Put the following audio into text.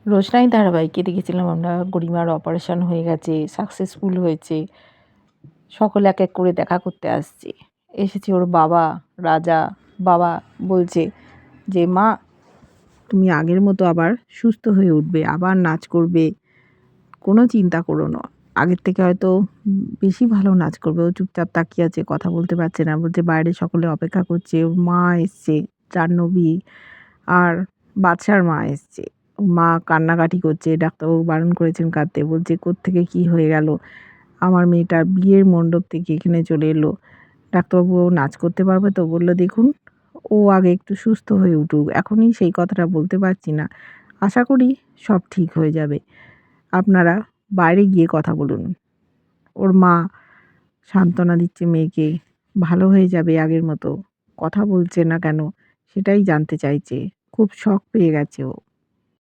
রোশনাই ধারাবাহিকে দেখেছিলাম আমরা গরিমার অপারেশন হয়ে গেছে, সাকসেসফুল হয়েছে। সকলে এক এক করে দেখা করতে আসছে। এসেছে ওর বাবা রাজা। বাবা বলছে যে, "মা, তুমি আগের মতো আবার সুস্থ হয়ে উঠবে, আবার নাচ করবে, কোনো চিন্তা করো না। আগের থেকে হয়তো বেশি ভালো নাচ করবে।" ও চুপচাপ তাকিয়ে আছে, কথা বলতে পারছে না। বলছে বাইরে সকলে অপেক্ষা করছে। ওর মা এসছে, জাহ্নবী আর বাদশার মা এসছে। মা কান্নাকাটি করছে। ডাক্তারবাবু বারণ করেছেন কাঁদতে। বলছে, "কোত্থেকে কী হয়ে গেল? আমার মেয়েটা বিয়ের মণ্ডপ থেকে এখানে চলে এলো। ডাক্তারবাবু ও নাচ করতে পারবে তো?" বলল, "দেখুন, ও আগে একটু সুস্থ হয়ে উঠুক। এখনই সেই কথাটা বলতে পারছি না। আশা করি সব ঠিক হয়ে যাবে। আপনারা বাইরে গিয়ে কথা বলুন।" ওর মা সান্ত্বনা দিচ্ছে মেয়েকে। ভালো হয়ে যাবে আগের মতো। কথা বলছে না কেন সেটাই জানতে চাইছে। খুব শক পেয়ে গেছে ও।